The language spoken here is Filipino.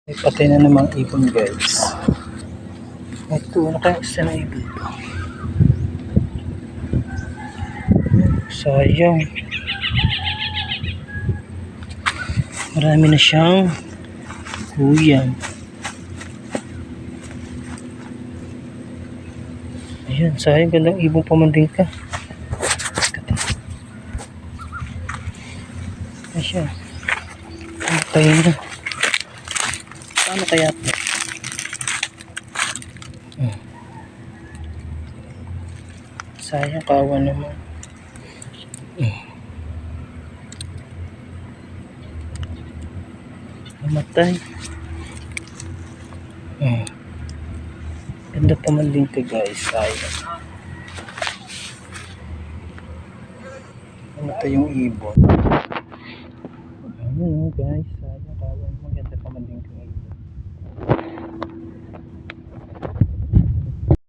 Ay, patay na namang ibon guys. Ito, ano kaya isa na ibon to? Sayang. Marami na siyang kuyang. Ayan, sayang, gandang ibon pamanding ka. Ay siya. Tayo na. Paano kaya ito? Sayang, kawa naman. Namatay. Ganda pamanding ka guys. Sayang. Namatay yung ibon. Ayan guys.